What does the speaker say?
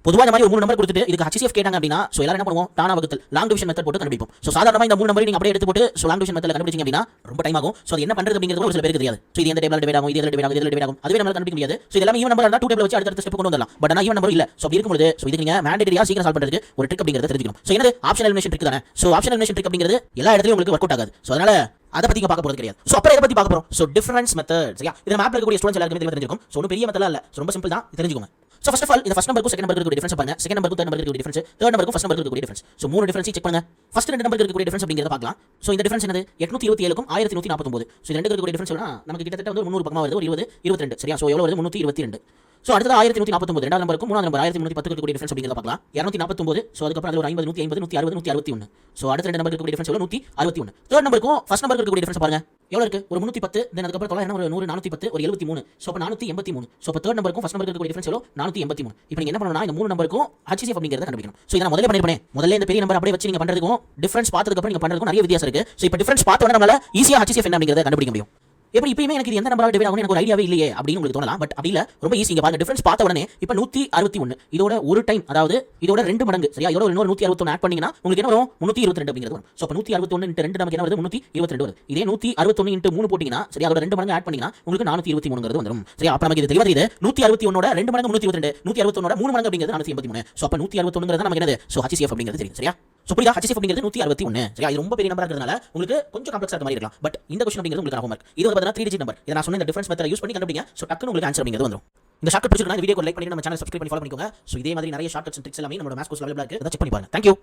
பொதுவாக இந்த மாதிரி ஒரு 3 நம்பர் கொடுத்துட்டு இதுக்கு HCF கேட்டாங்க அப்படின்னா சோ எல்லாரும் என்ன பண்ணுவோம் டானா வகுத்தல் லாங் டிவிஷன் மெத்தட் போட்டு கண்டுபிடிப்போம். சோ சாதாரணமா இந்த 3 நம்பரை நீங்க அப்படியே எடுத்து போட்டு சோ லாங் டிவிஷன் மெத்தட்ல கண்டுபிடிச்சீங்க அப்படின்னா ரொம்ப டைம் ஆகும். சோ அது என்ன பண்றது அப்படிங்கிறது ஒரு சில பேருக்கு தெரியாது. சோ இது எந்த டேபிள்ல டிவைட் ஆகும், இது எதுல டிவைட் ஆகும், இது எதுல டிவைட் ஆகும் அதுவே நம்மளால கண்டுபிடிக்க முடியாது. சோ இதெல்லாம் ஈவன் நம்பர் இருந்தா 2 டேபிள் வச்சு அடுத்த ஸ்டெப் கொண்டு வரலாம். பட் ஆனா ஈவன் நம்பர் இல்ல. சோ அப்படி இருக்கும்போது சோ இதுக்கு நீங்க மேண்டேட்டரியா சீக்கிரம் சால்வ் பண்றதுக்கு ஒரு ட்ரிக் அப்படிங்கறத தெரிஞ்சுக்கணும். சோ என்னது ஆப்ஷனல் எலிமினேஷன் ட்ரிக் தானே. சோ ஆப்ஷனல் எலிமினேஷன் ட்ரிக் அப்படிங்கிறது எல்லா இடத்துலயும் உங்களுக்கு வொர்க் அவுட் ஆகாது. சோ அதனால அத பத்தி பார்க்க போறது கிடையாது. சோ அப்புறம் எதை பத்தி பார்க்க போறோம்? So difference methods. சரியா? இது மேப்ல இருக்கக்கூடிய ஸ்டூடண்ட்ஸ் எல்லாருக்கும் தெரிஞ்சிருக்கும். சோ ஒன்னும் பெரிய மெத்தட்ல இல்ல. சோ ரொம்ப சிம்பிள் தான், தெரிஞ்சுக்கோங்க. சோ ஃபர்ஸ்ட் ஆஃப் ஆல் இந்த ஃபர்ஸ்ட் நம்பருக்கு செகண்ட் நம்பருக்கு இருக்க டிஃபரன்ஸ் பாருங்க. செகண்ட் நம்பருக்கு தேர்ட் நம்பருக்கு இருக்க டிஃபரன்ஸ், தேர்ட் நம்பருக்கு ஃபர்ஸ்ட் நம்பருக்கு இருக்க டிஃபரன்ஸ். சோ மூணு டிஃபரன்ஸ் செக் பண்ணுங்க. ஃபர்ஸ்ட் ரெண்டு நம்பருக்கு இருக்க டிஃபரன்ஸ் அப்படிங்கறத பார்க்கலாம். சோ இந்த டிஃபரன்ஸ் என்னது? 827 க்கும் 1149. சோ இந்த ரெண்டுக்கு இருக்க டிஃபரன்ஸ் எவ்வளவுனா நமக்கு கிட்டத்தட்ட வந்து 300 பக்கமா வருது. ஒரு 20 22. சரியா? சோ எவ்வளவு வருது? 322. சோ அடுத்து 1149 ரெண்டாவது நம்பருக்கும் மூணாவது நம்பர் 1310 இருக்க டிஃபரன்ஸ் அப்படிங்கறத பார்க்கலாம். 249. சோ அதுக்கு அப்புறம் அதுல ஒரு 50 150 160 161. சோ அடுத்த ரெண்டு நம்பருக்கு இருக்க டிஃபரன்ஸ் எவ்வளவு? 161. தேர்ட் நம்பருக்கும் ஃபர்ஸ்ட் நம்பருக்கு இருக்க டிஃபரன்ஸ் பாருங்க. எவ்வளவு இருக்கு? ஒரு 310. தென் அதுக்கு அப்புறம் என்ன ஒரு 100 410 ஒரு 73. சோ அப்ப 483. சோ அப்ப தேர்ட் நம்பருக்கும் ஃபர்ஸ்ட் நம்பருக்கு இருக்க டிஃபரன்ஸ் எவ்வளவு? 483. இப்போ நீங்க என்ன பண்ணனும்னா இந்த மூணு நம்பருக்கும் HCF அப்படிங்கறத கண்டுபிடிக்கணும். சோ இத நான் முதல்ல பண்ணிருப்பேன். முதல்ல இந்த பெரிய நம்பர் அப்படியே வச்சு நீங்க பண்றதுக்கும் டிஃபரன்ஸ் பார்த்ததுக்கு அப்புறம் நீங்க பண்றதுக்கும் நிறைய வித்தியாசம் இருக்கு. சோ இப்போ டிஃபரன்ஸ் பார்த்த உடனே நம்மளால ஈஸியா HCF என்ன அப்படிங்கறத கண்டுபிடிக்க முடியும். எப்படி இப்பயுமே எனக்கு இது எந்த நம்பரால டிவைட் ஆகும் எனக்கு ஒரு ஐடியாவே இல்லையே அப்படின்னு உங்களுக்கு தோணலாம். பட் அப்படி இல்ல, ரொம்ப ஈஸிங்க. பாருங்க டிஃபரன்ஸ் பார்த்த உடனே இப்போ 161 இதோட ஒரு டைம், அதாவது இதோட 2 மடங்கு. சரியா? இதோட இன்னொரு 161 ஆட் பண்ணீங்கன்னா உங்களுக்கு என்ன வரும்? 322 அப்படிங்கிறது வரும். சோ அப்ப 161 × 2 நமக்கு என்ன வருது? 322 வருது. இதே 161 × 3 போட்டீங்கன்னா சரியா அதோட 2 மடங்கு ஆட் பண்ணீங்கன்னா உங்களுக்கு 423ங்கிறது வந்துரும். சரியா? அப்ப நமக்கு இது தெளிவா தெரியுது. 161 ஓட 2 மடங்கு 322, 161 ஓட 3 மடங்கு அப்படிங்கிறது 483. சோ அப்ப 161ங்கிறது நமக்கு என்னது? சோ HCF அப்படிங்கிறது தெரியும். சரியா? சோ புரியுதா? HCF அப்படிங்கிறது 161. சரியா? இது ரொம்ப பெரிய நம்பரா இருக்கிறதுனால உங்களுக்கு கொஞ்சம் காம்ப்ளெக்ஸா இருக்க மாதிரி இருக்கலாம். பட் இந்த क्वेश्चन அப்படிங்கிறது உங்களுக்கு ஹோம்வொர்க். இது வந்து 3 டிஜிட் நம்பர். இத நான் சொன்ன இந்த டிஃபரன்ஸ் மெத்தட் யூஸ் பண்ணி கண்டுபிடிங்க. சோ டக்குனு உங்களுக்கு ஆன்சர் அப்படிங்கிறது வந்துரும். இந்த ஷார்ட்கட் பிடிச்சிருந்தா இந்த வீடியோக்கு லைக் பண்ணி நம்ம சேனலை சப்ஸ்கிரைப் பண்ணி ஃபாலோ பண்ணிக்கோங்க. சோ இதே மாதிரி நிறைய ஷார்ட்கட்ஸ் அண்ட் ட்ரிக்ஸ் எல்லாமே நம்ம மேத்ஸ் கோர்ஸ்ல அவேலபிளா இருக்கு. அத செக் பண்ணி பாருங்க. Thank you.